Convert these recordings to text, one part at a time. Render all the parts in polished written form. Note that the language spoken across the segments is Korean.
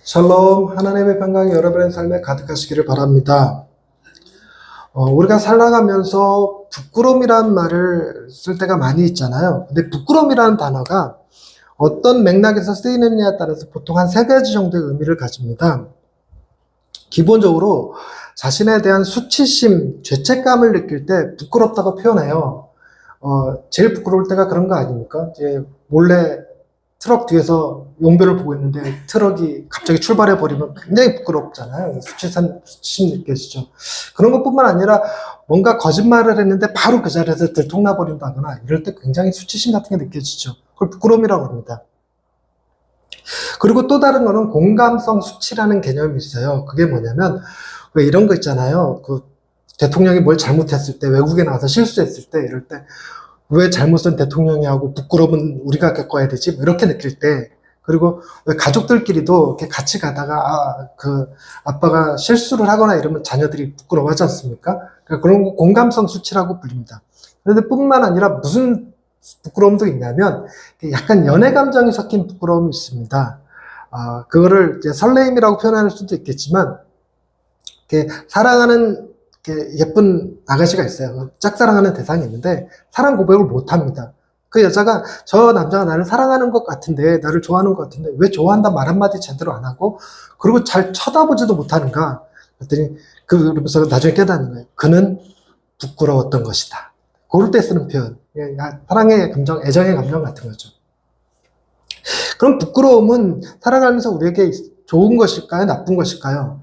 샬롬, 하나님의 평강이 여러분의 삶에 가득하시기를 바랍니다. 우리가 살아가면서 부끄러움이라는 말을 쓸 때가 많이 있잖아요. 근데 부끄러움이라는 단어가 어떤 맥락에서 쓰이느냐에 따라서 보통 한 세 가지 정도의 의미를 가집니다. 기본적으로 자신에 대한 수치심, 죄책감을 느낄 때 부끄럽다고 표현해요. 제일 부끄러울 때가 그런 거 아닙니까? 이제 몰래 트럭 뒤에서 용변을 보고 있는데 트럭이 갑자기 출발해 버리면 굉장히 부끄럽잖아요. 수치심 느껴지죠. 그런 것뿐만 아니라 뭔가 거짓말을 했는데 바로 그 자리에서 들통나 버린다거나 이럴 때 굉장히 수치심 같은 게 느껴지죠. 그걸 부끄러움이라고 합니다. 그리고 또 다른 거는 공감성 수치라는 개념이 있어요. 그게 뭐냐면 왜 이런 거 있잖아요. 그 대통령이 뭘 잘못했을 때, 외국에 나와서 실수했을 때, 이럴 때 왜 잘못은 대통령이 하고 부끄러움은 우리가 겪어야 되지? 뭐 이렇게 느낄 때, 그리고 왜 가족들끼리도 이렇게 같이 가다가 아빠가 실수를 하거나 이러면 자녀들이 부끄러워하지 않습니까? 그러니까 그런 거 공감성 수치라고 불립니다. 그런데 뿐만 아니라 무슨 부끄러움도 있냐면 약간 연애 감정이 섞인 부끄러움이 있습니다. 그거를 이제 설레임이라고 표현할 수도 있겠지만, 이렇게 사랑하는 이렇게 예쁜 아가씨가 있어요. 짝사랑하는 대상이 있는데 사랑 고백을 못 합니다. 그 여자가 저 남자가 나를 사랑하는 것 같은데, 나를 좋아하는 것 같은데 왜 좋아한다 말 한마디 제대로 안 하고, 그리고 잘 쳐다보지도 못하는가? 그랬더니 그러면서 나중에 깨닫는 거예요. 그는 부끄러웠던 것이다. 그럴 때 쓰는 표현. 사랑의 감정, 애정의 감정 같은 거죠. 그럼 부끄러움은 살아가면서 우리에게 좋은 것일까요? 나쁜 것일까요?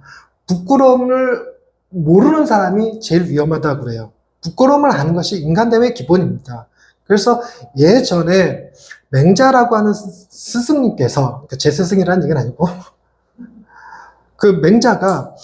부끄러움을 모르는 사람이 제일 위험하다고 그래요. 부끄러움을 아는 것이 인간됨의 기본입니다. 그래서 예전에 맹자라고 하는 스승님께서, 제 스승이라는 얘기는 아니고, 그 맹자가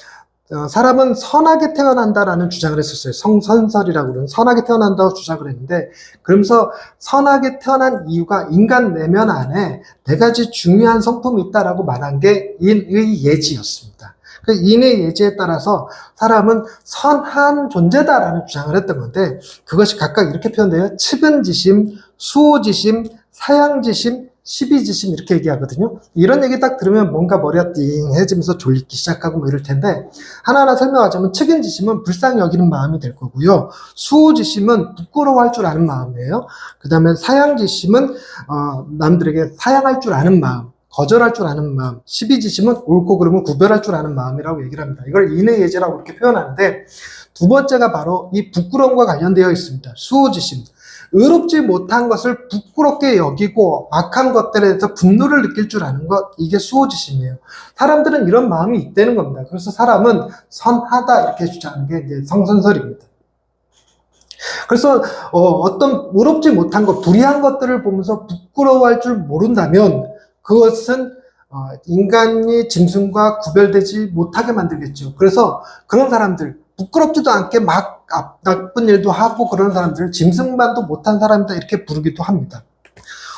사람은 선하게 태어난다라는 주장을 했었어요. 성선설이라고 그러는 선하게 태어난다고 주장을 했는데, 그러면서 선하게 태어난 이유가 인간 내면 안에 네 가지 중요한 성품이 있다라고 말한 게 인의 예지였습니다. 그 인의 예지에 따라서 사람은 선한 존재다라는 주장을 했던 건데, 그것이 각각 이렇게 표현돼요. 측은지심, 수호지심, 사양지심, 시비지심 이렇게 얘기하거든요. 이런 얘기 딱 들으면 뭔가 머리가 띵해지면서 졸리기 시작하고 뭐 이럴 텐데, 하나하나 설명하자면 측은지심은 불쌍히 여기는 마음이 될 거고요. 수호지심은 부끄러워할 줄 아는 마음이에요. 그 다음에 사양지심은 남들에게 사양할 줄 아는 마음, 거절할 줄 아는 마음, 시비지심은 옳고 그름을 구별할 줄 아는 마음이라고 얘기를 합니다. 이걸 인의예지라고 이렇게 표현하는데, 두 번째가 바로 이 부끄러움과 관련되어 있습니다. 수호지심. 의롭지 못한 것을 부끄럽게 여기고 악한 것들에 대해서 분노를 느낄 줄 아는 것, 이게 수호지심이에요. 사람들은 이런 마음이 있다는 겁니다. 그래서 사람은 선하다 이렇게 주장하는 게 이제 성선설입니다. 그래서 어떤 의롭지 못한 것, 불의한 것들을 보면서 부끄러워할 줄 모른다면 그것은 인간이 짐승과 구별되지 못하게 만들겠죠. 그래서 그런 사람들, 부끄럽지도 않게 막 나쁜 일도 하고 그런 사람들을 짐승만도 못한 사람이다 이렇게 부르기도 합니다.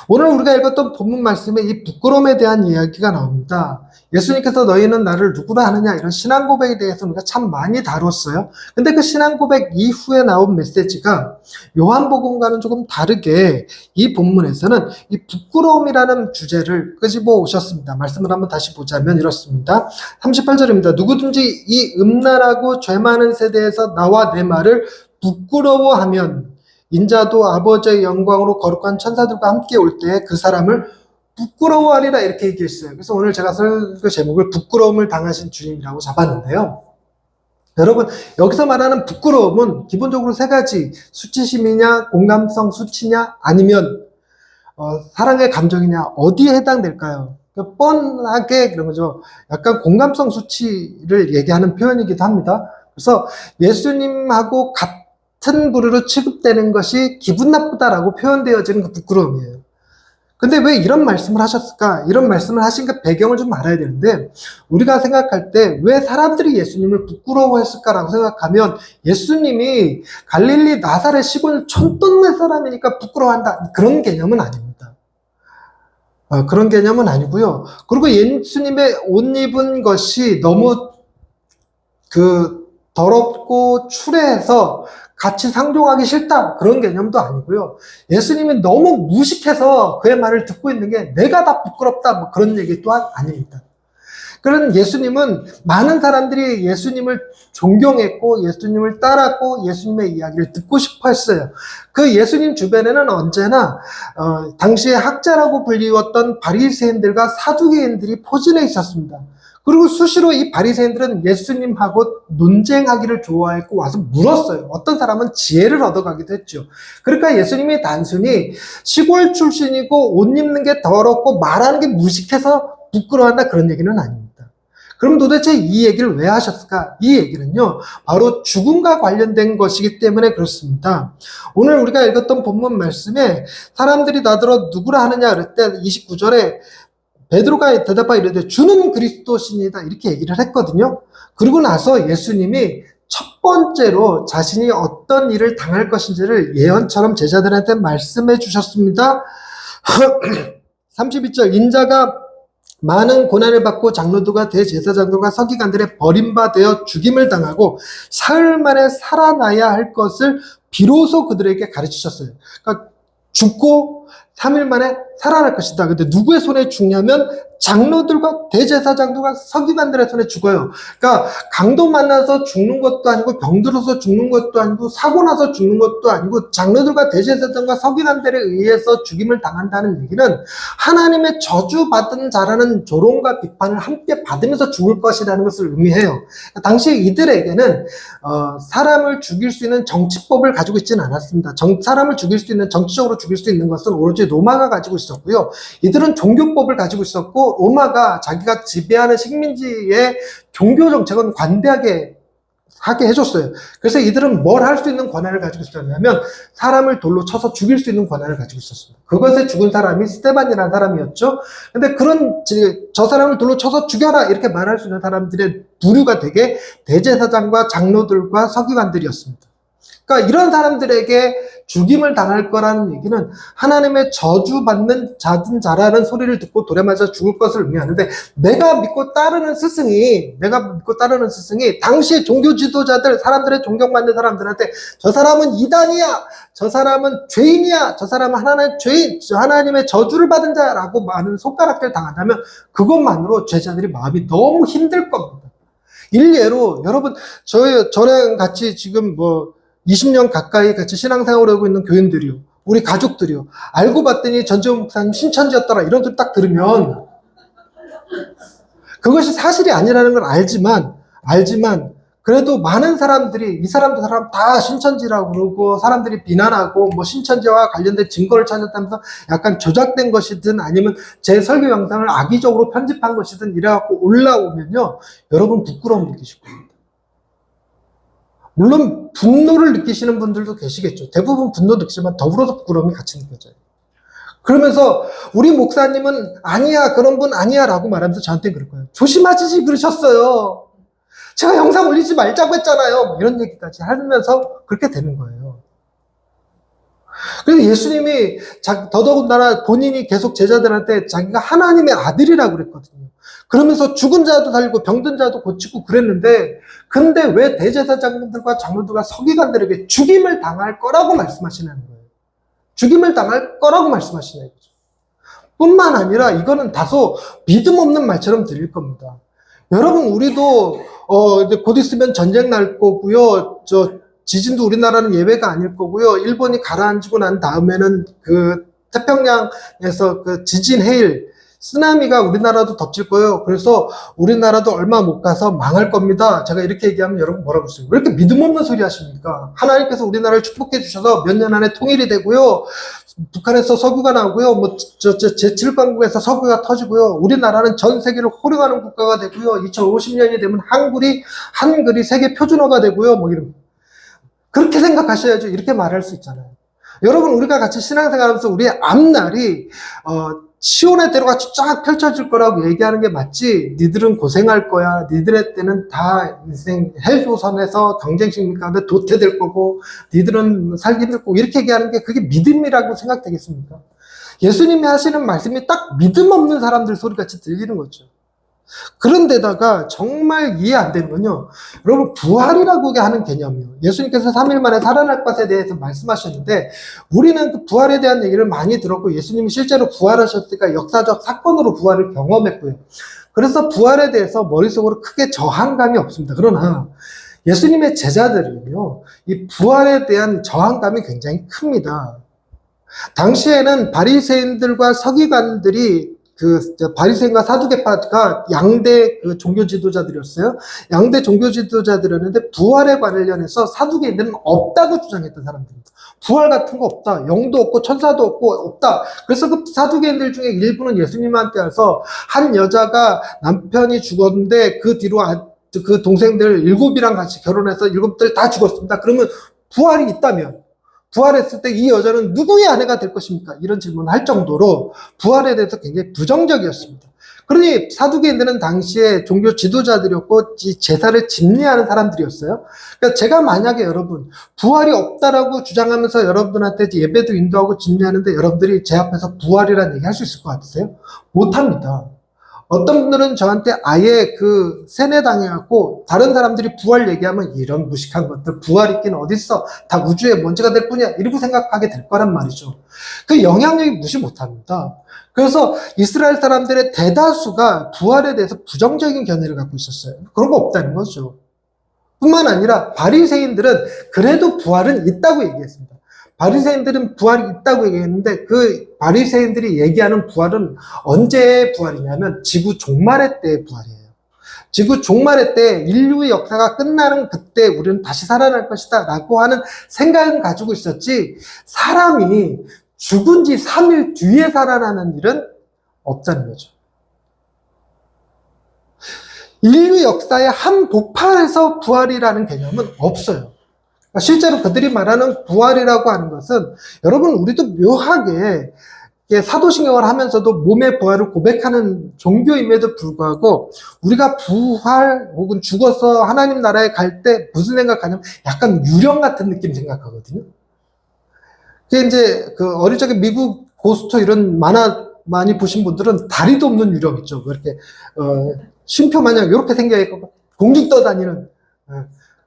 오늘 우리가 읽었던 본문 말씀에 이 부끄러움에 대한 이야기가 나옵니다. 예수님께서 너희는 나를 누구라 하느냐, 이런 신앙 고백에 대해서 우리가 참 많이 다뤘어요. 근데 그 신앙 고백 이후에 나온 메시지가 요한복음과는 조금 다르게 이 본문에서는 이 부끄러움이라는 주제를 끄집어 오셨습니다. 말씀을 한번 다시 보자면 이렇습니다. 38절입니다. 누구든지 이 음란하고 죄 많은 세대에서 나와 내 말을 부끄러워하면 인자도 아버지의 영광으로 거룩한 천사들과 함께 올 때 그 사람을 부끄러워하리라 이렇게 얘기했어요. 그래서 오늘 제가 설교 제목을 부끄러움을 당하신 주님이라고 잡았는데요. 여러분, 여기서 말하는 부끄러움은 기본적으로 세 가지, 수치심이냐, 공감성 수치냐, 아니면 사랑의 감정이냐, 어디에 해당될까요? 뻔하게 그런 거죠. 약간 공감성 수치를 얘기하는 표현이기도 합니다. 그래서 예수님하고 같은 부류로 취급되는 것이 기분 나쁘다라고 표현되어지는 그 부끄러움이에요. 근데 왜 이런 말씀을 하셨을까? 이런 말씀을 하신 그 배경을 좀 알아야 되는데, 우리가 생각할 때 왜 사람들이 예수님을 부끄러워했을까라고 생각하면, 예수님이 갈릴리 나사렛 시골 촌동네 사람이니까 부끄러워한다, 그런 개념은 아닙니다. 그런 개념은 아니고요. 그리고 예수님의 옷 입은 것이 너무 더럽고 추레해서 같이 상종하기 싫다, 그런 개념도 아니고요. 예수님이 너무 무식해서 그의 말을 듣고 있는 게 내가 다 부끄럽다, 뭐 그런 얘기 또한 아닙니다. 그런 예수님은 많은 사람들이 예수님을 존경했고 예수님을 따랐고 예수님의 이야기를 듣고 싶어 했어요. 그 예수님 주변에는 언제나 당시에 학자라고 불리웠던 바리새인들과 사두개인들이 포진해 있었습니다. 그리고 수시로 이 바리새인들은 예수님하고 논쟁하기를 좋아했고 와서 물었어요. 어떤 사람은 지혜를 얻어가기도 했죠. 그러니까 예수님이 단순히 시골 출신이고 옷 입는 게 더럽고 말하는 게 무식해서 부끄러워한다 그런 얘기는 아닙니다. 그럼 도대체 이 얘기를 왜 하셨을까? 이 얘기는요, 바로 죽음과 관련된 것이기 때문에 그렇습니다. 오늘 우리가 읽었던 본문 말씀에 사람들이 나더러 누구라 하느냐 그럴 때 29절에 베드로가 대답하여 이르되 주는 그리스도시니이다 이렇게 얘기를 했거든요. 그리고 나서 예수님이 첫 번째로 자신이 어떤 일을 당할 것인지를 예언처럼 제자들한테 말씀해 주셨습니다. 32절 인자가 많은 고난을 받고 장로들과 대제사장들과 서기관들의 버림받아 죽임을 당하고 사흘 만에 살아나야 할 것을 비로소 그들에게 가르치셨어요. 그러니까 죽고 3일 만에 살아날 것이다. 근데 누구의 손에 죽냐면 장로들과 대제사장들과 서기관들의 손에 죽어요. 그러니까 강도 만나서 죽는 것도 아니고 병들어서 죽는 것도 아니고 사고 나서 죽는 것도 아니고 장로들과 대제사장과 서기관들에 의해서 죽임을 당한다는 얘기는 하나님의 저주받은 자라는 조롱과 비판을 함께 받으면서 죽을 것이라는 것을 의미해요. 당시 이들에게는 사람을 죽일 수 있는 정치법을 가지고 있지는 않았습니다. 사람을 죽일 수 있는, 정치적으로 죽일 수 있는 것은 오로지 로마가 가지고 있었고요. 이들은 종교법을 가지고 있었고 로마가 자기가 지배하는 식민지의 종교 정책은 관대하게 하게 해줬어요. 그래서 이들은 뭘 할 수 있는 권한을 가지고 있었냐면 사람을 돌로 쳐서 죽일 수 있는 권한을 가지고 있었습니다. 그것에 죽은 사람이 스데반이라는 사람이었죠. 근데 저 사람을 돌로 쳐서 죽여라 이렇게 말할 수 있는 사람들의 부류가 되게 대제사장과 장로들과 서기관들이었습니다. 그러니까 이런 사람들에게 죽임을 당할 거라는 얘기는 하나님의 저주받는 자라는 소리를 듣고 돌에 맞아 죽을 것을 의미하는데 내가 믿고 따르는 스승이 당시의 종교 지도자들, 사람들의 존경받는 사람들한테 저 사람은 이단이야, 저 사람은 죄인이야, 저 사람은 하나님의 저주를 받은 자라고 많은 손가락질 당한다면 그것만으로 제자들이 마음이 너무 힘들 겁니다. 일례로 여러분 저랑 같이 지금 20년 가까이 같이 신앙생활을 하고 있는 교인들이요. 우리 가족들이요. 알고 봤더니 전재훈 목사님 신천지였더라. 이런 소리 딱 들으면 그것이 사실이 아니라는 걸 알지만 그래도 많은 사람들이 이 사람도 사람 다 신천지라고 그러고 사람들이 비난하고 신천지와 관련된 증거를 찾았다면서 약간 조작된 것이든 아니면 제 설교 영상을 악의적으로 편집한 것이든 이래갖고 올라오면요. 여러분 부끄러움 느끼실 겁니다. 물론 분노를 느끼시는 분들도 계시겠죠. 대부분 분노 느끼지만 더불어서 부끄러움이 같이 느껴져요. 그러면서 우리 목사님은 아니야, 그런 분 아니야 라고 말하면서 저한테 그럴 거예요. 조심하시지 그러셨어요. 제가 영상 올리지 말자고 했잖아요. 이런 얘기까지 하면서 그렇게 되는 거예요. 그래서 예수님이 더더군다나 본인이 계속 제자들한테 자기가 하나님의 아들이라고 그랬거든요. 그러면서 죽은 자도 살리고 병든 자도 고치고 그랬는데 근데 왜 대제사장들과 장로들과 서기관들에게 죽임을 당할 거라고 말씀하시냐는 거예요. 죽임을 당할 거라고 말씀하시냐 이거죠. 뿐만 아니라 이거는 다소 믿음 없는 말처럼 들릴 겁니다. 여러분 우리도 곧 있으면 전쟁 날 거고요. 지진도 우리나라는 예외가 아닐 거고요. 일본이 가라앉고 난 다음에는 그 태평양에서 그 지진 해일 쓰나미가 우리나라도 덮칠 거예요. 그래서 우리나라도 얼마 못 가서 망할 겁니다. 제가 이렇게 얘기하면 여러분 뭐라고 했어요? 왜 이렇게 믿음 없는 소리 하십니까? 하나님께서 우리나라를 축복해 주셔서 몇 년 안에 통일이 되고요. 북한에서 석유가 나오고요. 제7강국에서 석유가 터지고요. 우리나라는 전 세계를 호령하는 국가가 되고요. 2050년이 되면 한글이 세계 표준어가 되고요. 이런. 그렇게 생각하셔야죠. 이렇게 말할 수 있잖아요. 여러분 우리가 같이 신앙생활하면서 우리의 앞날이 시온의 대로같이 쫙 펼쳐질 거라고 얘기하는 게 맞지 니들은 고생할 거야. 니들의 때는 다 인생 헬조선에서 경쟁식 가운데 도태될 거고 니들은 살기 힘들 거고 이렇게 얘기하는 게 그게 믿음이라고 생각되겠습니까? 예수님이 하시는 말씀이 딱 믿음 없는 사람들 소리같이 들리는 거죠. 그런데다가 정말 이해 안 되는 건요. 여러분, 부활이라고 하는 개념이요. 예수님께서 3일 만에 살아날 것에 대해서 말씀하셨는데, 우리는 그 부활에 대한 얘기를 많이 들었고, 예수님이 실제로 부활하셨으니까 역사적 사건으로 부활을 경험했고요. 그래서 부활에 대해서 머릿속으로 크게 저항감이 없습니다. 그러나 예수님의 제자들은요, 이 부활에 대한 저항감이 굉장히 큽니다. 당시에는 바리새인들과 서기관들이 바리새인과 사두개파가 양대 종교 지도자들이었어요. 양대 종교 지도자들이었는데 부활에 관련해서 사두개인들은 없다고 주장했던 사람들입니다. 부활 같은 거 없다. 영도 없고 천사도 없고 없다. 그래서 그 사두개인들 중에 일부는 예수님한테 와서 한 여자가 남편이 죽었는데 그 뒤로 그 동생들 7이랑 같이 결혼해서 7들 다 죽었습니다. 그러면 부활이 있다면 부활했을 때 이 여자는 누구의 아내가 될 것입니까? 이런 질문을 할 정도로 부활에 대해서 굉장히 부정적이었습니다. 그러니 사두개인들은 당시에 종교 지도자들이었고 제사를 집례하는 사람들이었어요. 그러니까 제가 만약에 여러분 부활이 없다라고 주장하면서 여러분한테 예배도 인도하고 집례하는데 여러분들이 제 앞에서 부활이라는 얘기 할 수 있을 것 같으세요? 못합니다. 어떤 분들은 저한테 아예 세뇌당해갖고 다른 사람들이 부활 얘기하면 이런 무식한 것들 부활 있긴 어딨어 다 우주의 먼지가 될 뿐이야 이러고 생각하게 될 거란 말이죠. 그 영향력이 무시 못합니다. 그래서 이스라엘 사람들의 대다수가 부활에 대해서 부정적인 견해를 갖고 있었어요. 그런 거 없다는 거죠. 뿐만 아니라 바리새인들은 그래도 부활은 있다고 얘기했습니다. 바리새인들은 부활이 있다고 얘기했는데 그 바리새인들이 얘기하는 부활은 언제의 부활이냐면 지구 종말의 때의 부활이에요. 지구 종말의 때 인류의 역사가 끝나는 그때 우리는 다시 살아날 것이다 라고 하는 생각은 가지고 있었지 사람이 죽은 지 3일 뒤에 살아나는 일은 없다는 거죠. 인류 역사의 한 복판에서 부활이라는 개념은 없어요. 실제로 그들이 말하는 부활이라고 하는 것은 여러분 우리도 묘하게 사도신경을 하면서도 몸의 부활을 고백하는 종교임에도 불구하고 우리가 부활 혹은 죽어서 하나님 나라에 갈 때 무슨 생각하냐면 약간 유령 같은 느낌 생각하거든요. 그게 이제 어릴 적에 미국 고스트 이런 만화 많이 보신 분들은 다리도 없는 유령 있죠. 이렇게 쉼표 마냥 이렇게 생겨있고 공중 떠다니는.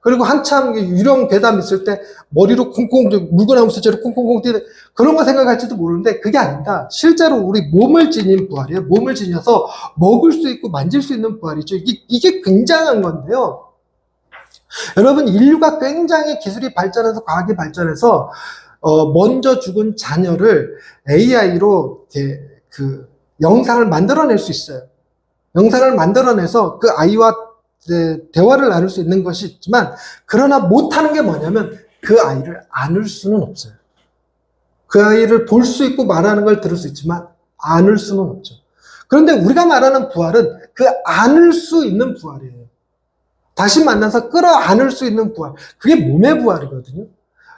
그리고 한참 유령 괴담 있을 때 머리로 콩콩 물구나무 수채로 콩콩콩 뛰는 그런 거 생각할지도 모르는데 그게 아닙니다. 실제로 우리 몸을 지닌 부활이에요. 몸을 지녀서 먹을 수 있고 만질 수 있는 부활이죠. 이게 굉장한 건데요. 여러분 인류가 굉장히 기술이 발전해서 과학이 발전해서 먼저 죽은 자녀를 AI로 영상을 만들어낼 수 있어요. 영상을 만들어내서 그 아이와 대화를 나눌 수 있는 것이 있지만 그러나 못하는 게 뭐냐면 그 아이를 안을 수는 없어요. 그 아이를 볼 수 있고 말하는 걸 들을 수 있지만 안을 수는 없죠. 그런데 우리가 말하는 부활은 그 안을 수 있는 부활이에요. 다시 만나서 끌어안을 수 있는 부활. 그게 몸의 부활이거든요.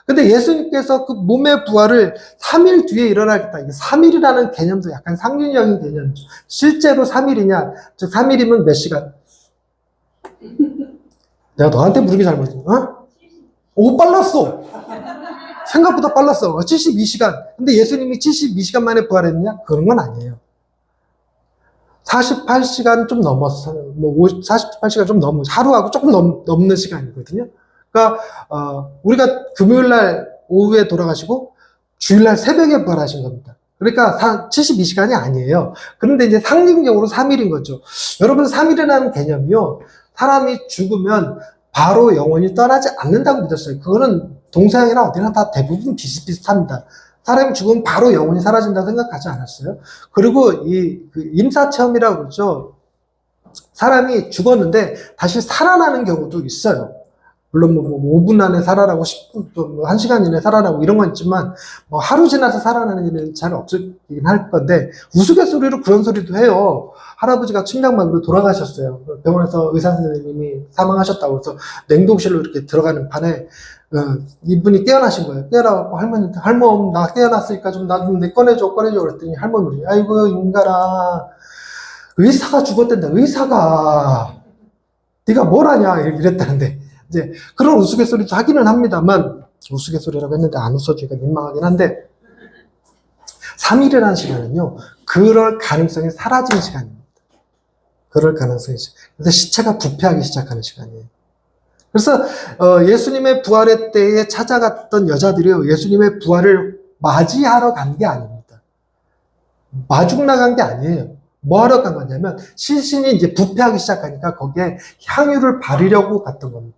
근데 예수님께서 그 몸의 부활을 3일 뒤에 일어나겠다. 이게 3일이라는 개념도 약간 상징적인 개념이죠. 실제로 3일이냐? 즉 3일이면 몇 시간? 내가 너한테 물으기 잘못했어. 오, 빨랐어. 생각보다 빨랐어. 72시간. 근데 예수님이 72시간 만에 부활했느냐? 그런 건 아니에요. 48시간 좀 넘었어요. 48시간 좀 하루하고 조금 넘는 시간이거든요. 그러니까, 우리가 금요일 날 오후에 돌아가시고, 주일날 새벽에 부활하신 겁니다. 그러니까 72시간이 아니에요. 그런데 이제 상징적으로 3일인 거죠. 여러분, 3일이라는 개념이요. 사람이 죽으면 바로 영원히 떠나지 않는다고 믿었어요. 그거는 동서양이나 어디나 다 대부분 비슷비슷합니다. 사람이 죽으면 바로 영원히 사라진다고 생각하지 않았어요. 그리고 임사체험이라고 그러죠. 사람이 죽었는데 다시 살아나는 경우도 있어요. 물론 5분 안에 살아나고 10분 또 1시간 이내에 살아나고 이런 건 있지만 하루 지나서 살아나는 일은 잘 없긴 할 건데 우스갯소리로 그런 소리도 해요. 할아버지가 심장마비로 돌아가셨어요. 병원에서 의사 선생님이 사망하셨다고 해서 냉동실로 이렇게 들어가는 판에 이분이 깨어나신 거예요. 깨어나고 할머니한테 할멈 나 깨어났으니까 좀 나 좀 꺼내줘 그랬더니 할머니 아이고 인간아 의사가 죽었댄다. 의사가 네가 뭘 하냐 이랬다는데 이제 그런 우스갯소리도 하기는 합니다만 우스갯소리라고 했는데 안 웃어주기가 민망하긴 한데 3일이라는 시간은요 그럴 가능성이 사라진 시간입니다. 그럴 가능성이죠. 그래서 시체가 부패하기 시작하는 시간이에요. 그래서 예수님의 부활의 때에 찾아갔던 여자들이요, 예수님의 부활을 맞이하러 간 게 아닙니다. 마중 나간 게 아니에요. 뭐 하러 간 거냐면 시신이 이제 부패하기 시작하니까 거기에 향유를 바르려고 갔던 겁니다.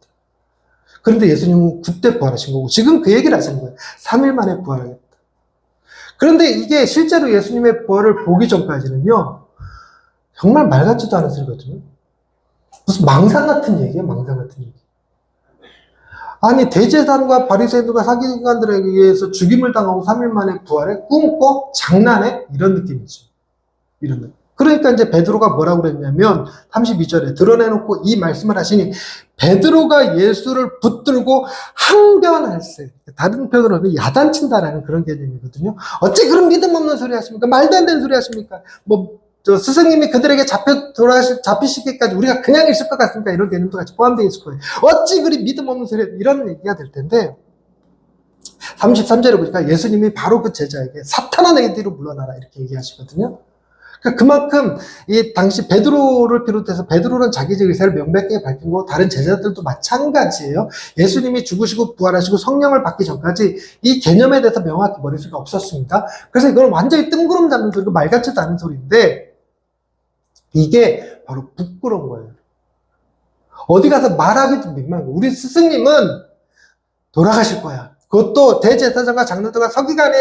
그런데 예수님은 그때 부활하신 거고 지금 그 얘기를 하시는 거예요. 3일 만에 부활하겠다. 그런데 이게 실제로 예수님의 부활을 보기 전까지는요, 정말 말 같지도 않은 소리거든요. 무슨 망상 같은 얘기예요, 망상 같은 얘기. 아니, 대제사장과 바리새인들과 사기관들에게 의해서 죽임을 당하고 3일 만에 부활해? 꿈꿔? 장난해? 이런 느낌이죠. 이런 느낌. 그러니까 이제 베드로가 뭐라고 그랬냐면 32절에 드러내놓고 이 말씀을 하시니 베드로가 예수를 붙들고 항변할세. 다른 표현으로 야단친다라는 그런 개념이거든요. 어째 그런 믿음 없는 소리 하십니까? 말도 안 되는 소리 하십니까? 스승님이 그들에게 잡히시기까지 우리가 그냥 있을 것 같습니까? 이런 개념도 같이 포함되어 있을 거예요. 어찌 그리 믿음 없는 소리, 이런 얘기가 될 텐데, 33절에 보니까 예수님이 바로 그 제자에게 사탄아 내 뒤로 물러나라 이렇게 얘기하시거든요. 그러니까 그만큼 이 당시 베드로를 비롯해서 베드로는 자기의 의사를 명백하게 밝힌 거고 다른 제자들도 마찬가지예요. 예수님이 죽으시고 부활하시고 성령을 받기 전까지 이 개념에 대해서 명확히 머릿속에 없었습니다. 그래서 이걸 완전히 뜬구름 잡는 소리고 말 같지도 않은 소리인데 이게 바로 부끄러운 거예요. 어디 가서 말하기도 민망한 거예요. 우리 스승님은 돌아가실 거야. 그것도 대제사장과 장로들과 서기관에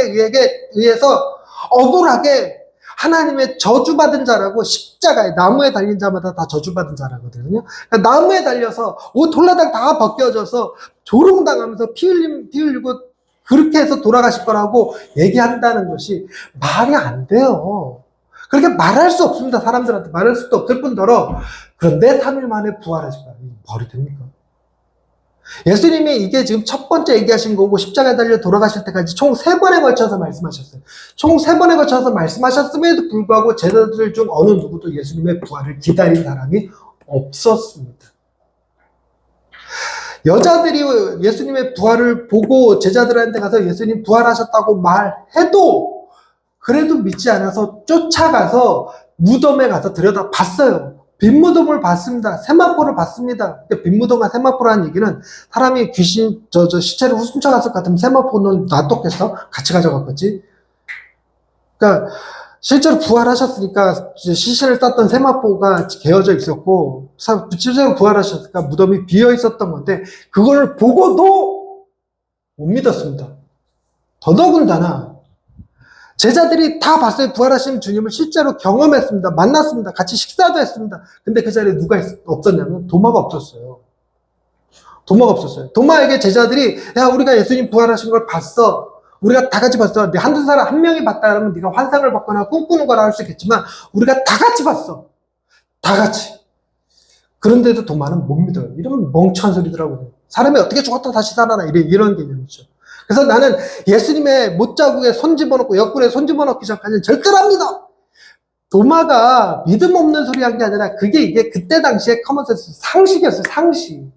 의해서 억울하게 하나님의 저주받은 자라고 십자가에 나무에 달린 자마다 다 저주받은 자라거든요. 그러니까 나무에 달려서 옷 홀라당 다 벗겨져서 조롱당하면서 피 흘리고 그렇게 해서 돌아가실 거라고 얘기한다는 것이 말이 안 돼요. 그렇게 말할 수 없습니다. 사람들한테 말할 수도 없을 뿐더러 그런데 3일 만에 부활하실 거야. 말이 됩니까? 예수님이 이게 지금 첫 번째 얘기하신 거고 십자가에 달려 돌아가실 때까지 총 3번에 걸쳐서 말씀하셨어요. 총 3번에 걸쳐서 말씀하셨음에도 불구하고 제자들 중 어느 누구도 예수님의 부활을 기다린 사람이 없었습니다. 여자들이 예수님의 부활을 보고 제자들한테 가서 예수님 부활하셨다고 말해도 그래도 믿지 않아서 쫓아가서 무덤에 가서 들여다 봤어요. 빈무덤을 봤습니다. 세마포를 봤습니다. 빈무덤과 세마포라는 얘기는 사람이 귀신, 시체를 훔쳐갔을 것 같으면 세마포는 놔뒀겠어? 같이 가져갔겠지? 그러니까, 실제로 부활하셨으니까 시신을 쌌던 세마포가 개어져 있었고, 실제로 부활하셨으니까 무덤이 비어 있었던 건데, 그걸 보고도 못 믿었습니다. 더더군다나, 제자들이 다 봤어요. 부활하신 주님을 실제로 경험했습니다. 만났습니다. 같이 식사도 했습니다. 근데 그 자리에 누가 없었냐면 도마가 없었어요. 도마가 없었어요. 도마에게 제자들이 야 우리가 예수님 부활하신 걸 봤어. 우리가 다 같이 봤어. 한두 사람 한 명이 봤다 그러면 네가 환상을 봤거나 꿈꾸는 거라 할 수 있겠지만 우리가 다 같이 봤어. 다 같이. 그런데도 도마는 못 믿어요. 이러면 멍청한 소리더라고요. 사람이 어떻게 죽었다 다시 살아나 이런 개념이죠. 그래서 나는 예수님의 못자국에 손 집어넣고 옆구리에 손 집어넣기 전까지는 절대랍니다. 도마가 믿음 없는 소리 한 게 아니라 이게 그때 당시에 커먼센스 상식이었어요. 상식.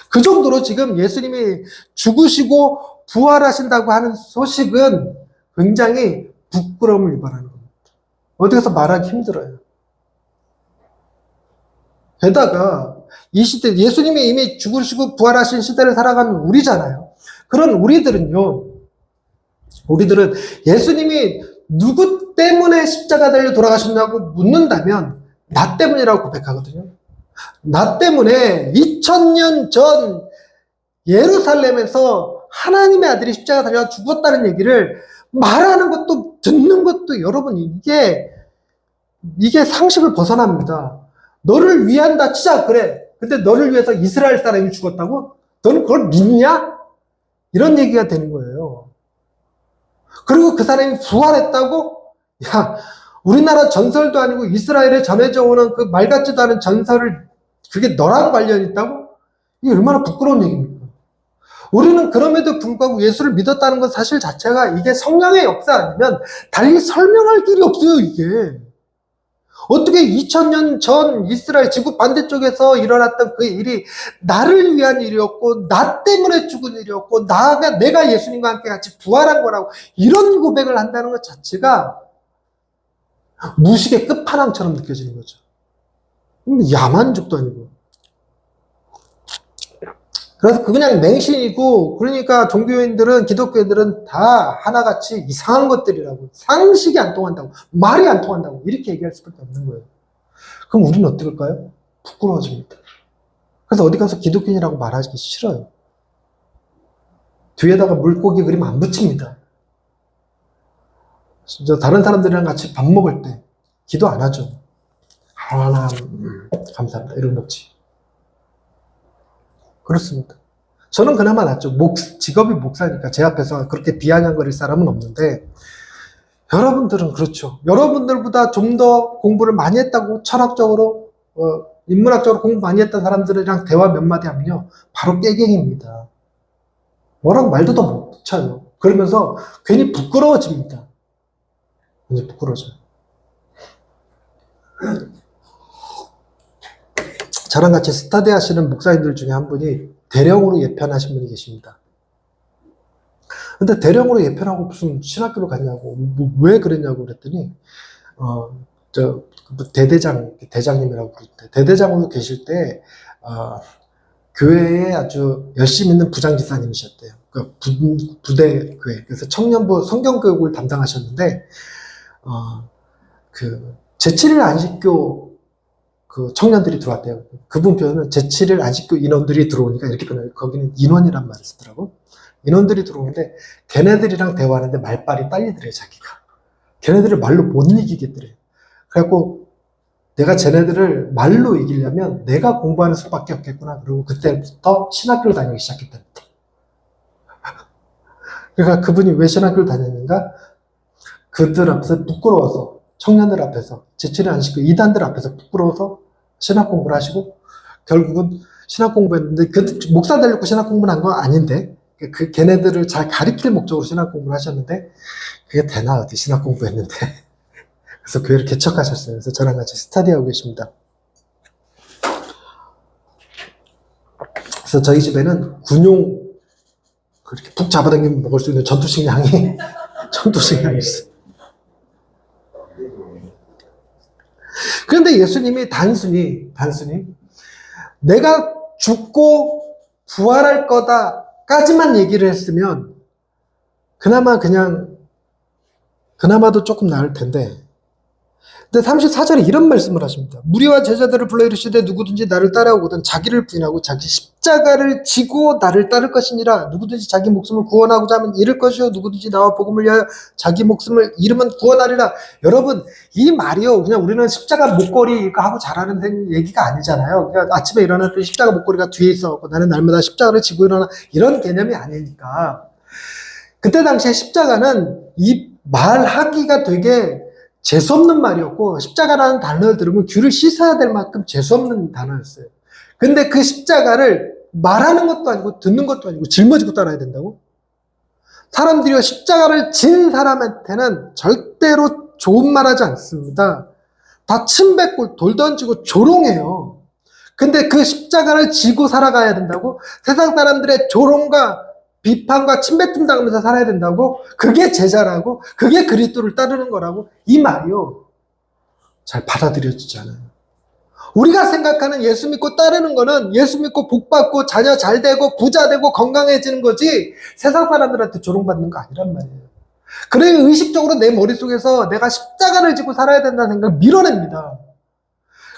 그 정도로 지금 예수님이 죽으시고 부활하신다고 하는 소식은 굉장히 부끄러움을 유발하는 겁니다. 어디 가서 말하기 힘들어요. 게다가 이 시대 예수님이 이미 죽으시고 부활하신 시대를 살아가는 우리잖아요. 그런 우리들은 예수님이 누구 때문에 십자가 달려 돌아가셨냐고 묻는다면 나 때문이라고 고백하거든요. 나 때문에 2000년 전 예루살렘에서 하나님의 아들이 십자가 달려 죽었다는 얘기를 말하는 것도 듣는 것도 여러분 이게 상식을 벗어납니다. 너를 위한다 치자 그래. 근데 너를 위해서 이스라엘 사람이 죽었다고? 너는 그걸 믿냐? 이런 얘기가 되는 거예요. 그리고 그 사람이 부활했다고? 야, 우리나라 전설도 아니고 이스라엘에 전해져 오는 그 말 같지도 않은 전설을 그게 너랑 관련이 있다고? 이게 얼마나 부끄러운 얘기입니까? 우리는 그럼에도 불구하고 예수를 믿었다는 것 사실 자체가 이게 성령의 역사 아니면 달리 설명할 길이 없어요, 이게. 어떻게 2000년 전 이스라엘 지구 반대쪽에서 일어났던 그 일이 나를 위한 일이었고 나 때문에 죽은 일이었고 내가 예수님과 함께 같이 부활한 거라고 이런 고백을 한다는 것 자체가 무식의 끝판왕처럼 느껴지는 거죠. 야만족도 아니고. 그래서 그냥 맹신이고, 그러니까 종교인들은, 기독교인들은 다 하나같이 이상한 것들이라고, 상식이 안 통한다고, 말이 안 통한다고, 이렇게 얘기할 수밖에 없는 거예요. 그럼 우리는 어떨까요? 부끄러워집니다. 그래서 어디 가서 기독교인이라고 말하기 싫어요. 뒤에다가 물고기 그림 안 붙입니다. 진짜 다른 사람들이랑 같이 밥 먹을 때 기도 안 하죠. 하나님 감사합니다 이러고 먹지. 그렇습니다. 저는 그나마 낫죠. 직업이 목사니까 제 앞에서 그렇게 비아냥거릴 사람은 없는데, 여러분들은 그렇죠. 여러분들보다 좀 더 공부를 많이 했다고, 철학적으로 인문학적으로 공부 많이 했던 사람들이랑 대화 몇 마디 하면요, 바로 깨갱입니다. 뭐라고 말도 더 못 쳐요. 그러면서 괜히 부끄러워집니다. 괜히 부끄러워져요. 저랑 같이 스터디 하시는 목사님들 중에 한 분이 대령으로 예편하신 분이 계십니다. 근데 대령으로 예편하고 무슨 신학교를 갔냐고, 왜 그랬냐고 그랬더니, 대장님이라고 부르는데, 대대장으로 계실 때, 교회에 아주 열심히 있는 부장지사님이셨대요. 그 부대 교회. 그래서 청년부 성경교육을 담당하셨는데, 제7일 안식교 그 청년들이 들어왔대요. 그분 표현은 제7일 안식교 인원들이 들어오니까 이렇게 표현해요. 거기는 인원이란 말을 쓰더라고. 인원들이 들어오는데 걔네들이랑 대화하는데 말빨이 딸리더래요, 자기가. 걔네들을 말로 못 이기겠더래요. 그래갖고 내가 쟤네들을 말로 이기려면 내가 공부하는 수밖에 없겠구나. 그리고 그때부터 신학교를 다니기 시작했답니다. 그러니까 그분이 왜 신학교를 다녔는가? 그들 앞에서 부끄러워서, 청년들 앞에서, 제7일 안식교 이단들 앞에서 부끄러워서 신학 공부를 하시고, 결국은 신학 공부했는데, 목사 되려고 신학 공부를 한 건 아닌데, 걔네들을 잘 가리킬 목적으로 신학 공부를 하셨는데, 그게 되나, 어디 신학 공부했는데. 그래서 교회를 개척하셨어요. 그래서 저랑 같이 스터디하고 계십니다. 그래서 저희 집에는 군용, 그렇게 푹 잡아당기면 먹을 수 있는 전투식 양이, 전투식 양이 있어요. 그런데 예수님이 단순히 내가 죽고 부활할 거다까지만 얘기를 했으면 그나마도 조금 나을 텐데, 근데 34절에 이런 말씀을 하십니다. 무리와 제자들을 불러 이르시되 누구든지 나를 따라오거든 자기를 부인하고 자기 십자가를 지고 나를 따를 것이니라. 누구든지 자기 목숨을 구원하고자 하면 잃을 것이요 누구든지 나와 복음을 위하여 자기 목숨을 잃으면 구원하리라. 여러분, 이 말이요, 그냥 우리는 십자가 목걸이 하고 잘하는 얘기가 아니잖아요. 그러니까 아침에 일어날 때 십자가 목걸이가 뒤에 있어갖고 나는 날마다 십자가를 지고 일어나, 이런 개념이 아니니까. 그때 당시에 십자가는 이 말하기가 되게 재수없는 말이었고, 십자가라는 단어를 들으면 귀를 씻어야 될 만큼 재수없는 단어였어요. 근데 그 십자가를 말하는 것도 아니고 듣는 것도 아니고 짊어지고 따라야 된다고? 사람들이 십자가를 진 사람한테는 절대로 좋은 말 하지 않습니다. 다 침뱉고 돌 던지고 조롱해요. 근데 그 십자가를 지고 살아가야 된다고? 세상 사람들의 조롱과 비판과 침뱉음 당하면서 살아야 된다고? 그게 제자라고? 그게 그리스도를 따르는 거라고? 이 말이요, 잘 받아들여지지 않아요. 우리가 생각하는 예수 믿고 따르는 거는 예수 믿고 복 받고 자녀 잘 되고 부자 되고 건강해지는 거지, 세상 사람들한테 조롱받는 거 아니란 말이에요. 그래, 의식적으로 내 머릿속에서 내가 십자가를 지고 살아야 된다는 생각을 밀어냅니다.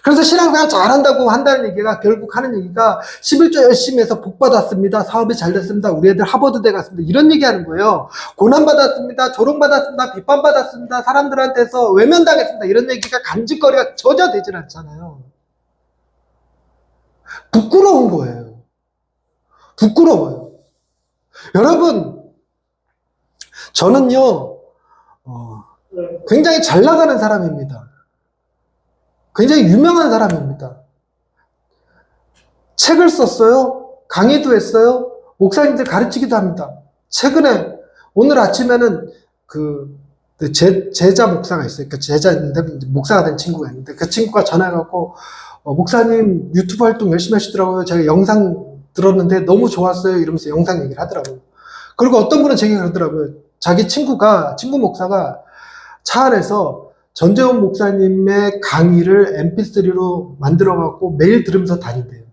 그래서 신앙생활 잘한다고 한다는 얘기가, 결국 하는 얘기가 11조 열심히 해서 복 받았습니다. 사업이 잘 됐습니다. 우리 애들 하버드대 갔습니다. 이런 얘기 하는 거예요. 고난받았습니다. 조롱받았습니다. 비판받았습니다. 사람들한테서 외면당했습니다. 이런 얘기가 간직거리가 전혀 되질 않잖아요. 부끄러운 거예요. 부끄러워요. 여러분, 저는요, 굉장히 잘 나가는 사람입니다. 굉장히 유명한 사람입니다. 책을 썼어요. 강의도 했어요. 목사님들 가르치기도 합니다. 최근에, 오늘 아침에는 제자 목사가 있어요. 그 제자인데, 목사가 된 친구가 있는데, 그 친구가 전화해갖고, 목사님 유튜브 활동 열심히 하시더라고요. 제가 영상 들었는데 너무 좋았어요. 이러면서 영상 얘기를 하더라고요. 그리고 어떤 분은 제게 그러더라고요. 자기 친구 목사가 차 안에서 전재훈 목사님의 강의를 mp3로 만들어갖고 매일 들으면서 다닌대요.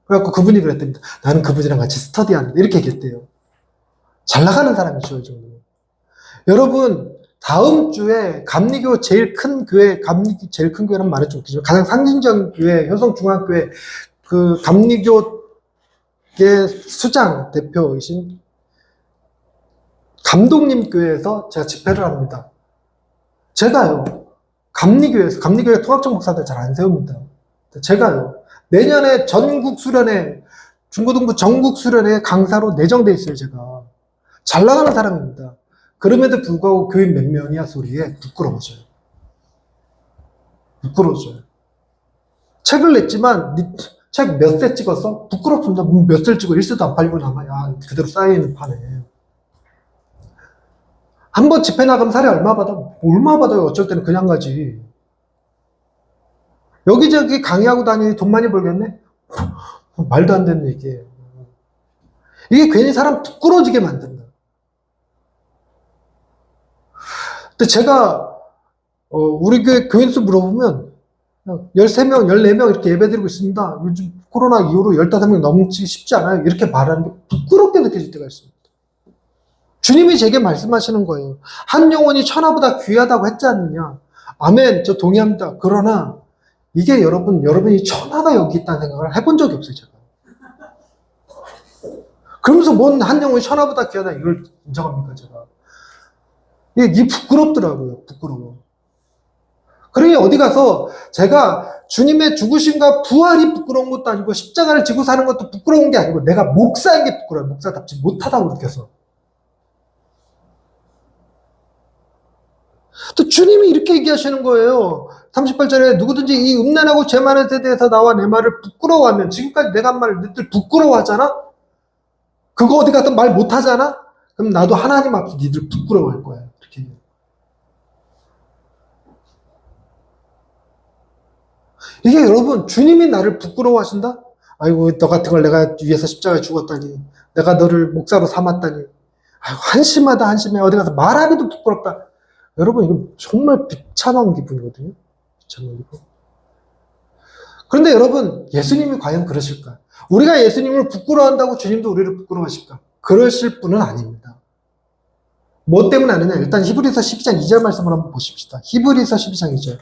그래갖고 그분이 그랬답니다. 나는 그분이랑 같이 스터디하는데 이렇게 얘기했대요. 잘 나가는 사람이죠, 이 정도. 여러분, 다음 주에 감리교 제일 큰 교회, 감리교 제일 큰 교회라는 말은 좀 웃기지만 가장 상징적인 교회, 효성중앙교회 그 감리교계 수장 대표이신 감독님 교회에서 제가 집회를 합니다. 제가요, 감리교회 통합적 목사들 잘 안 세웁니다. 제가요, 내년에 전국 수련회, 중고등부 전국 수련회 강사로 내정돼 있어요, 제가. 잘 나가는 사람입니다. 그럼에도 불구하고 교인 몇 명이야 소리에 부끄러워져요. 부끄러워져요. 책을 냈지만, 책 몇 세 찍었어? 부끄럽습니다. 몇 세를 찍어 1세도 안 팔리고 남아야 그대로 쌓여있는 판에. 한번 집회 나가면 살이 얼마 받아? 얼마 받아요? 어쩔 때는 그냥 가지. 여기저기 강의하고 다니니 돈 많이 벌겠네? 말도 안 되는 얘기예요. 이게 괜히 사람 부끄러워지게 만든다. 근데 제가 우리 교회 교인 수 물어보면 13명, 14명 이렇게 예배드리고 있습니다. 요즘 코로나 이후로 15명 넘지 쉽지 않아요. 이렇게 말하는 게 부끄럽게 느껴질 때가 있습니다. 주님이 제게 말씀하시는 거예요. 한 영혼이 천하보다 귀하다고 했지 않느냐. 아멘, 저 동의합니다. 그러나 이게 여러분이 천하가 여기 있다는 생각을 해본 적이 없어요, 제가. 그러면서 뭔 한 영혼이 천하보다 귀하다 이걸 인정합니까, 제가. 이게 부끄럽더라고요, 부끄러워. 그러니 어디 가서 제가 주님의 죽으심과 부활이 부끄러운 것도 아니고 십자가를 지고 사는 것도 부끄러운 게 아니고 내가 목사인 게 부끄러워요. 목사답지 못하다고 느껴서. 또 주님이 이렇게 얘기하시는 거예요. 38절에 누구든지 이 음란하고 죄 많은 세대에서 나와 내 말을 부끄러워하면, 지금까지 내가 한 말을 너희들 부끄러워하잖아? 그거 어디 가서 말 못하잖아? 그럼 나도 하나님 앞에서 니들 부끄러워할 거야. 이렇게 얘기해요. 이게 여러분, 주님이 나를 부끄러워하신다? 아이고, 너 같은 걸 내가 위해서 십자가에 죽었다니, 내가 너를 목사로 삼았다니, 아이고, 한심하다, 한심해. 어디 가서 말하기도 부끄럽다. 여러분, 이거 정말 비참한 기분이거든요. 비참한 기분. 그런데 여러분, 예수님이 과연 그러실까? 우리가 예수님을 부끄러워한다고 주님도 우리를 부끄러워하실까? 그러실 분은 아닙니다. 뭐 때문에 아니냐? 일단 히브리서 12장 2절 말씀을 한번 보십시다. 히브리서 12장 2절.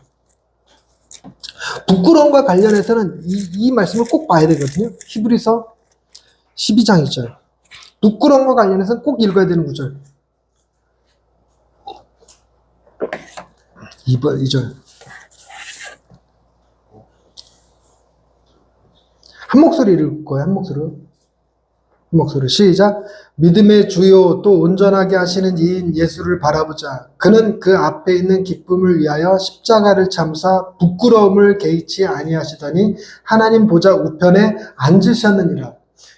부끄러움과 관련해서는 이 말씀을 꼭 봐야 되거든요. 히브리서 12장 2절. 부끄러움과 관련해서는 꼭 읽어야 되는 구절. 2절. 한 목소리 읽을 거예요. 한 목소리. 시작. 믿음의 주요 또 온전하게 하시는 이인 예수를 바라보자. 그는 그 앞에 있는 기쁨을 위하여 십자가를 참사 부끄러움을 개의치 아니하시더니 하나님 보좌 우편에 앉으셨느니라.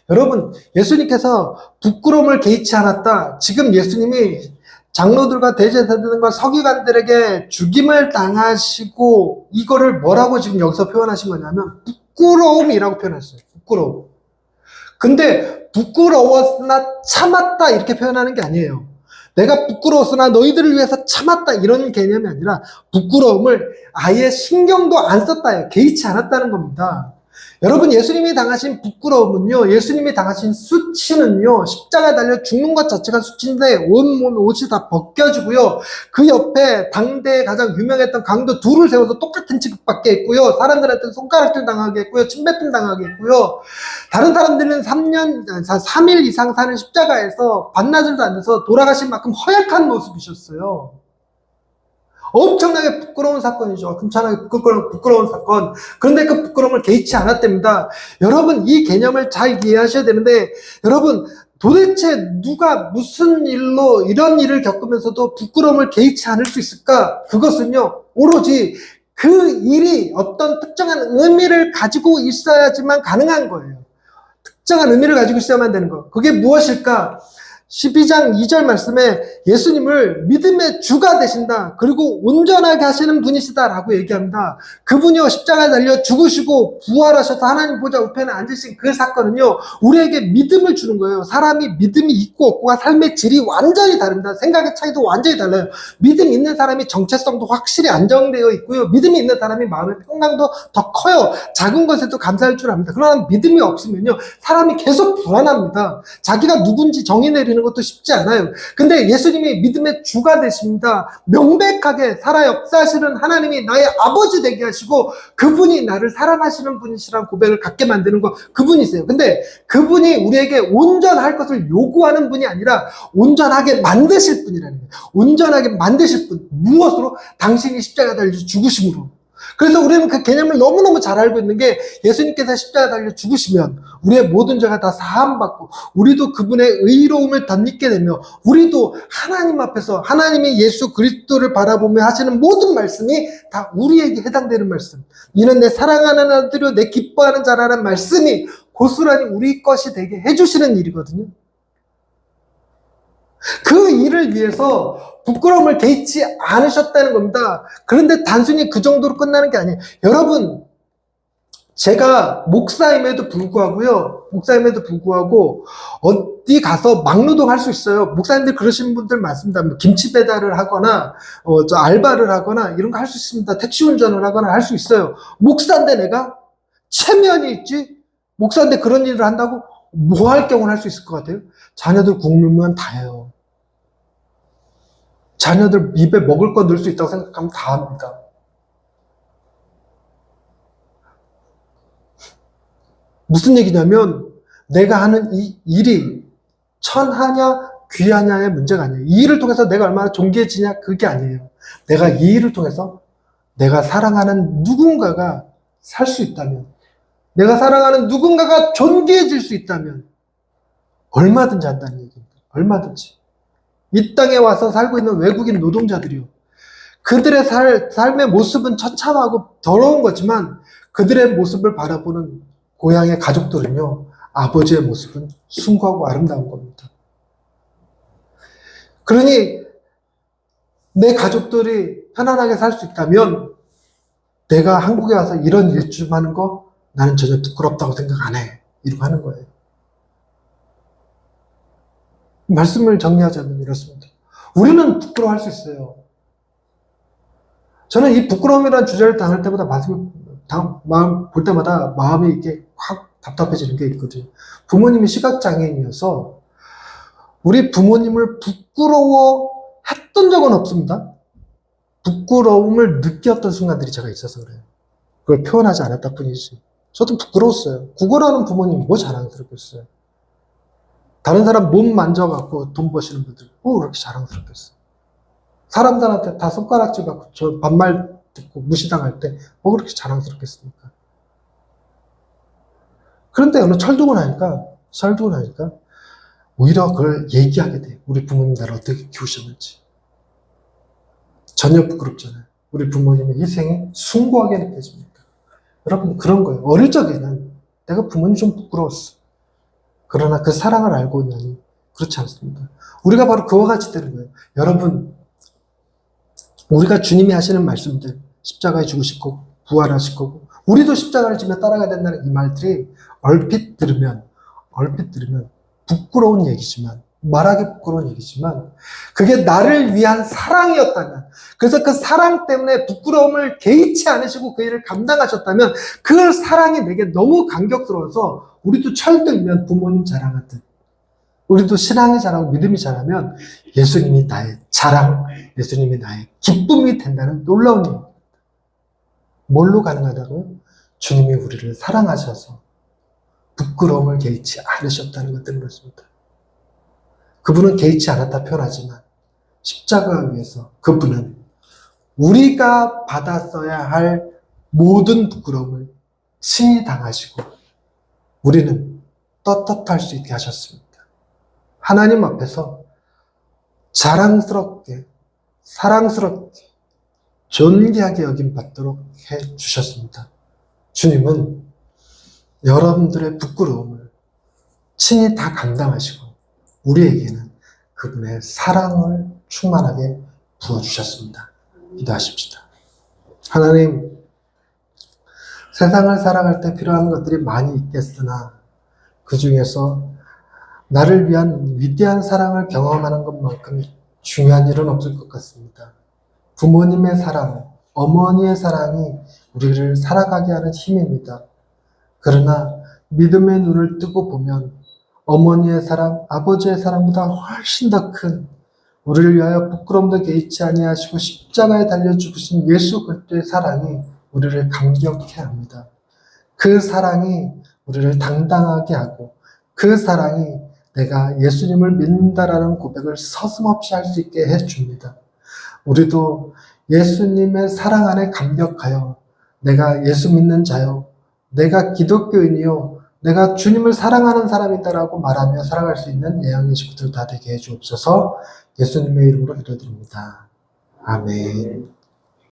여러분, 예수님께서 부끄러움을 개의치 않았다. 지금 예수님이 장로들과 대제사장들과 서기관들에게 죽임을 당하시고 이거를 뭐라고 지금 여기서 표현하신 거냐면 부끄러움이라고 표현했어요. 부끄러움. 근데 부끄러웠으나 참았다 이렇게 표현하는 게 아니에요. 내가 부끄러웠으나 너희들을 위해서 참았다 이런 개념이 아니라 부끄러움을 아예 신경도 안 썼다요. 개의치 않았다는 겁니다. 여러분, 예수님이 당하신 부끄러움은요, 예수님이 당하신 수치는요, 십자가에 달려 죽는 것 자체가 수치인데 온몸 옷이 다 벗겨지고요, 그 옆에 당대에 가장 유명했던 강도 둘을 세워서 똑같은 취급받게 했고요, 사람들한테 손가락질 당하게 했고요, 침뱉음 당하게 했고요, 다른 사람들은 3일 이상 사는 십자가에서 반나절도 안 돼서 돌아가신 만큼 허약한 모습이셨어요. 엄청나게 부끄러운 사건이죠. 금찬하게 부끄러운 사건. 그런데 그 부끄러움을 개의치 않았답니다. 여러분, 이 개념을 잘 이해하셔야 되는데, 여러분, 도대체 누가 무슨 일로 이런 일을 겪으면서도 부끄러움을 개의치 않을 수 있을까? 그것은요, 오로지 그 일이 어떤 특정한 의미를 가지고 있어야지만 가능한 거예요. 특정한 의미를 가지고 있어야만 되는 거. 그게 무엇일까? 12장 2절 말씀에 예수님을 믿음의 주가 되신다. 그리고 온전하게 하시는 분이시다라고 얘기합니다. 그분이요 십자가에 달려 죽으시고 부활하셔서 하나님 보좌 우편에 앉으신 그 사건은요 우리에게 믿음을 주는 거예요. 사람이 믿음이 있고 없고가 삶의 질이 완전히 다릅니다. 생각의 차이도 완전히 달라요. 믿음 있는 사람이 정체성도 확실히 안정되어 있고요. 믿음이 있는 사람이 마음의 평강도 더 커요. 작은 것에도 감사할 줄 압니다. 그러나 믿음이 없으면요 사람이 계속 불안합니다. 자기가 누군지 정의 내리는 것도 쉽지 않아요. 근데 예수님이 믿음의 주가 되십니다. 명백하게 살아 역사하시는 하나님이 나의 아버지 되게 하시고 그분이 나를 사랑하시는 분이시라는 고백을 갖게 만드는 거 그분이세요. 근데 그분이 우리에게 온전할 것을 요구하는 분이 아니라 온전하게 만드실 분이라는 거예요. 온전하게 만드실 분. 무엇으로? 당신이 십자가에 달려 죽으심으로. 그래서 우리는 그 개념을 너무너무 잘 알고 있는 게 예수님께서 십자가에 달려 죽으시면 우리의 모든 죄가 다 사함받고 우리도 그분의 의로움을 덧입게 되며 우리도 하나님 앞에서 하나님이 예수 그리스도를 바라보며 하시는 모든 말씀이 다 우리에게 해당되는 말씀. 이는 내 사랑하는 아들이요 내 기뻐하는 자라는 말씀이 고스란히 우리 것이 되게 해주시는 일이거든요. 그 일을 위해서 부끄러움을 개의치 않으셨다는 겁니다. 그런데 단순히 그 정도로 끝나는 게 아니에요. 여러분, 제가 목사임에도 불구하고 어디 가서 막노동 할 수 있어요. 목사님들 그러시는 분들 많습니다. 뭐 김치 배달을 하거나 저 알바를 하거나 이런 거 할 수 있습니다. 택시 운전을 하거나 할 수 있어요. 목사인데 내가 체면이 있지? 목사인데 그런 일을 한다고 뭐 할 경우는 할 수 있을 것 같아요? 자녀들 굶으면 다예요. 자녀들 입에 먹을 거 넣을 수 있다고 생각하면 다 합니다. 무슨 얘기냐면 내가 하는 이 일이 천하냐 귀하냐의 문제가 아니에요. 이 일을 통해서 내가 얼마나 존귀해지냐 그게 아니에요. 내가 이 일을 통해서 내가 사랑하는 누군가가 살 수 있다면 내가 사랑하는 누군가가 존귀해질 수 있다면 얼마든지 한다는 얘기입니다. 얼마든지. 이 땅에 와서 살고 있는 외국인 노동자들이요. 그들의 삶의 모습은 처참하고 더러운 거지만 그들의 모습을 바라보는 고향의 가족들은요. 아버지의 모습은 숭고하고 아름다운 겁니다. 그러니 내 가족들이 편안하게 살 수 있다면 내가 한국에 와서 이런 일 좀 하는 거 나는 전혀 부끄럽다고 생각 안 해. 이러고 하는 거예요. 말씀을 정리하자면 이렇습니다. 우리는 부끄러워할 수 있어요. 저는 이 부끄러움이라는 주제를 당할 때마다 마음 볼 때마다 마음이 이렇게 확 답답해지는 게 있거든요. 부모님이 시각장애인이어서 우리 부모님을 부끄러워했던 적은 없습니다. 부끄러움을 느꼈던 순간들이 제가 있어서 그래요. 그걸 표현하지 않았다 뿐이지. 저도 부끄러웠어요. 구걸하는 부모님 뭐 자랑스럽겠어요. 다른 사람 몸 만져갖고 돈 버시는 분들 뭐 그렇게 자랑스럽겠어요. 사람들한테 다 손가락질 받고 저 반말 듣고 무시당할 때 뭐 그렇게 자랑스럽겠습니까? 그런데 어느 철두고 나니까 오히려 그걸 얘기하게 돼요. 우리 부모님 나를 어떻게 키우셨는지. 전혀 부끄럽잖아요. 우리 부모님의 희생이 숭고하게 느껴집니다. 여러분 그런 거예요. 어릴 적에는 내가 부모님 좀 부끄러웠어. 그러나 그 사랑을 알고 있나니 그렇지 않습니다. 우리가 바로 그와 같이 되는 거예요. 여러분 우리가 주님이 하시는 말씀들 십자가에 죽으시고 부활하실 거고 우리도 십자가를 지며 따라가야 된다는 이 말들이 얼핏 들으면 부끄러운 얘기지만 말하기 부끄러운 얘기지만 그게 나를 위한 사랑이었다면 그래서 그 사랑 때문에 부끄러움을 개의치 않으시고 그 일을 감당하셨다면 그 사랑이 내게 너무 감격스러워서 우리도 철들면 부모님 자랑하듯 우리도 신앙이 자라고 믿음이 자라면 예수님이 나의 자랑, 예수님이 나의 기쁨이 된다는 놀라운 일입니다. 뭘로 가능하다고요? 주님이 우리를 사랑하셔서 부끄러움을 개의치 않으셨다는 것 때문에 그렇습니다. 그분은 개의치 않았다 표현하지만 십자가 위에서 그분은 우리가 받았어야 할 모든 부끄러움을 친히 당하시고 우리는 떳떳할 수 있게 하셨습니다. 하나님 앞에서 자랑스럽게 사랑스럽게 존귀하게 여김받도록 해주셨습니다. 주님은 여러분들의 부끄러움을 친히 다 감당하시고 우리에게는 그분의 사랑을 충만하게 부어주셨습니다. 기도하십시다. 하나님, 세상을 살아갈 때 필요한 것들이 많이 있겠으나 그 중에서 나를 위한 위대한 사랑을 경험하는 것만큼 중요한 일은 없을 것 같습니다. 부모님의 사랑, 어머니의 사랑이 우리를 살아가게 하는 힘입니다. 그러나 믿음의 눈을 뜨고 보면 어머니의 사랑, 아버지의 사랑보다 훨씬 더 큰 우리를 위하여 부끄럼도 개의치 아니하시고 십자가에 달려 죽으신 예수 그리스도의 사랑이 우리를 감격케 합니다. 그 사랑이 우리를 당당하게 하고 그 사랑이 내가 예수님을 믿는다라는 고백을 서슴없이 할 수 있게 해줍니다. 우리도 예수님의 사랑 안에 감격하여 내가 예수 믿는 자요, 내가 기독교인이요, 내가 주님을 사랑하는 사람이다라고 말하며 살아갈 수 있는 예양의 식구들 다 되게 해주옵소서. 예수님의 이름으로 기도드립니다. 아멘.